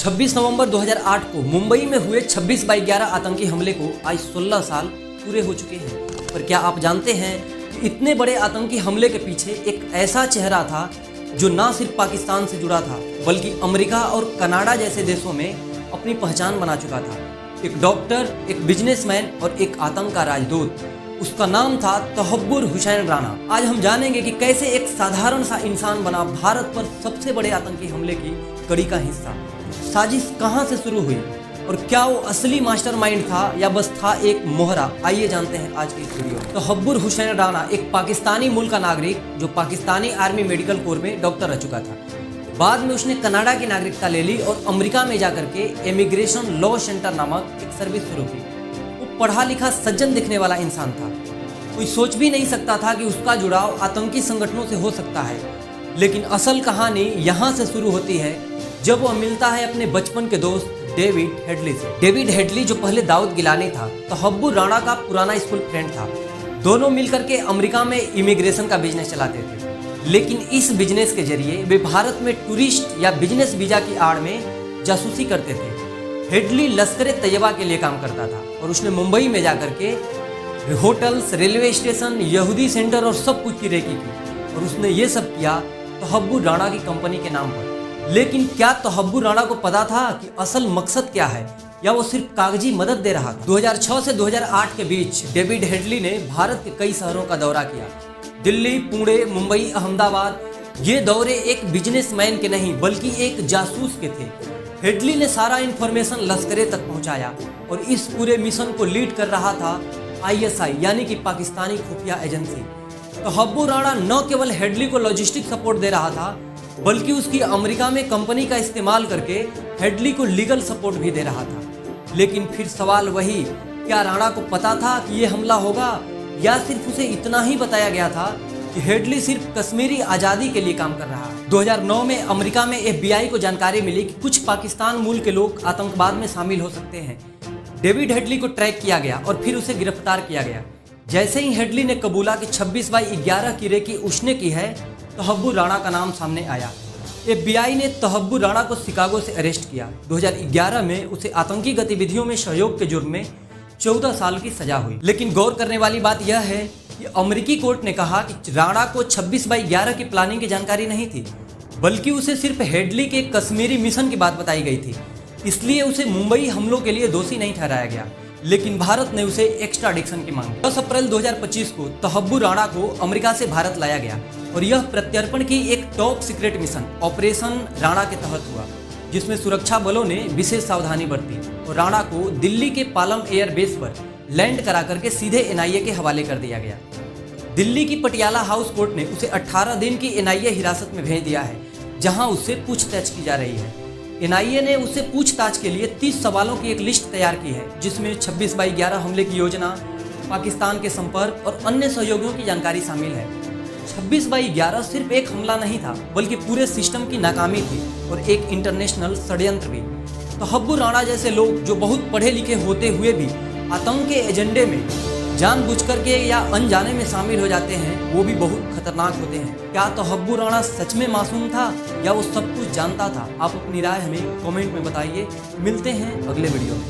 26 नवंबर 2008 को मुंबई में हुए 26/11 आतंकी हमले को आज 16 साल पूरे हो चुके हैं। पर क्या आप जानते हैं कि इतने बड़े आतंकी हमले के पीछे एक ऐसा चेहरा था जो ना सिर्फ पाकिस्तान से जुड़ा था बल्कि अमेरिका और कनाडा जैसे देशों में अपनी पहचान बना चुका था। एक डॉक्टर, एक बिजनेसमैन और एक आतंक का राजदूत। उसका नाम था तहब्बुर हुसैन राणा। आज हम जानेंगे कि कैसे एक साधारण सा इंसान बना भारत पर सबसे बड़े आतंकी हमले की कड़ी का हिस्सा। साजिश कहां से शुरू हुई और क्या वो असली मास्टरमाइंड था या बस था एक मोहरा। आइए जानते हैं आज की इस वीडियो में। तहब्बुर हुसैन राणा एक पाकिस्तानी मूल का नागरिक जो पाकिस्तानी आर्मी मेडिकल कोर में डॉक्टर रह चुका था। बाद में उसने कनाडा की नागरिकता ले ली और अमेरिका में जाकर के इमिग्रेशन लॉ सेंटर नामक एक सर्विस शुरू की। वो पढ़ा लिखा सज्जन दिखने वाला इंसान था। कोई सोच भी नहीं सकता था कि उसका जुड़ाव आतंकी संगठनों से हो सकता है। लेकिन असल कहानी यहाँ से शुरू होती है जब वह मिलता है अपने बचपन के दोस्त डेविड हेडली से। डेविड हेडली जो पहले दाऊद गिलानी था, तहब्बुर राणा का पुराना स्कूल फ्रेंड था। दोनों मिलकर के अमेरिका में इमिग्रेशन का बिजनेस चलाते थे। लेकिन इस बिजनेस के जरिए वे भारत में टूरिस्ट या बिजनेस वीजा की आड़ में जासूसी करते थे। हेडली लश्कर तैयबा के लिए काम करता था और उसने मुंबई में जाकर के होटल्स, रेलवे स्टेशन, यहूदी सेंटर और सब कुछ की रेकी की। और उसने ये सब किया तहब्बुर राणा की कंपनी के नाम पर। लेकिन क्या तहब्बुर राणा को पता था कि असल मकसद क्या है या वो सिर्फ कागजी मदद दे रहा था। 2006 से 2008 के बीच डेविड हेडली ने भारत के कई शहरों का दौरा किया। दिल्ली, पुणे, मुंबई, अहमदाबाद। ये दौरे एक बिजनेसमैन के नहीं बल्कि एक जासूस के थे। हेडली ने सारा इंफॉर्मेशन लश्कर तक पहुंचाया और इस पूरे मिशन को लीड कर रहा था ISI यानी कि पाकिस्तानी खुफिया एजेंसी। तहब्बुर राणा न केवल हेडली को लॉजिस्टिक सपोर्ट दे रहा था बल्कि उसकी अमेरिका में कंपनी का इस्तेमाल करके हेडली को लीगल सपोर्ट भी दे रहा था। लेकिन फिर सवाल वही, क्या राणा को पता था कि ये हमला होगा या सिर्फ उसे इतना ही बताया गया था कि हेडली सिर्फ कश्मीरी आज़ादी के लिए काम कर रहा है। 2009 में अमेरिका में FBI को जानकारी मिली कि कुछ पाकिस्तान मूल के लोग आतंकवाद में शामिल हो सकते हैं। डेविड हेडली को ट्रैक किया गया और फिर उसे गिरफ्तार किया गया। जैसे ही हेडली ने कबूला कि 26/11 की रेकी उसने की है, तहब्बुर राणा का नाम सामने आया। FBI ने तहब्बुर राणा को शिकागो से अरेस्ट किया। 2011 में उसे आतंकी गतिविधियों में सहयोग के जुर्म में 14 साल की सजा हुई। लेकिन गौर करने वाली बात यह है कि अमेरिकी कोर्ट ने कहा कि राणा को 26/11 की प्लानिंग की जानकारी नहीं थी बल्कि उसे सिर्फ हेडली के कश्मीरी मिशन की बात बताई गई थी। इसलिए उसे मुंबई हमलों के लिए दोषी नहीं ठहराया गया। लेकिन भारत ने उसे एक्स्ट्राडिक्शन की मांगी। 10 अप्रैल 2025 को तहब्बुर राणा को अमेरिका से भारत लाया गया और यह प्रत्यर्पण की एक top secret mission operation Rana के तहत हुआ, जिसमें सुरक्षा बलों ने विशेष सावधानी बरती और राणा को दिल्ली के पालम एयर बेस पर लैंड करा करके सीधे NIA के हवाले कर दिया गया। दिल्ली की पटियाला हाउस कोर्ट ने उसे 18 दिन की NIA हिरासत में भेज दिया है, जहां उससे पूछताछ की जा रही है। NIA ने उससे पूछताछ के लिए 30 सवालों की एक लिस्ट तैयार की है, जिसमें 26/11 हमले की योजना, पाकिस्तान के संपर्क और अन्य सहयोगियों की जानकारी शामिल है। 26/11 सिर्फ एक हमला नहीं था बल्कि पूरे सिस्टम की नाकामी थी और एक इंटरनेशनल षड्यंत्र भी। तहब्बुर राणा जैसे लोग जो बहुत पढ़े लिखे होते हुए भी आतंक के एजेंडे में जानबूझकर के या अनजाने में शामिल हो जाते हैं, वो भी बहुत खतरनाक होते हैं। क्या तहब्बुर राणा सच में मासूम था या वो सब कुछ जानता था? आप अपनी राय हमें कमेंट में बताइए। मिलते हैं अगले वीडियो में।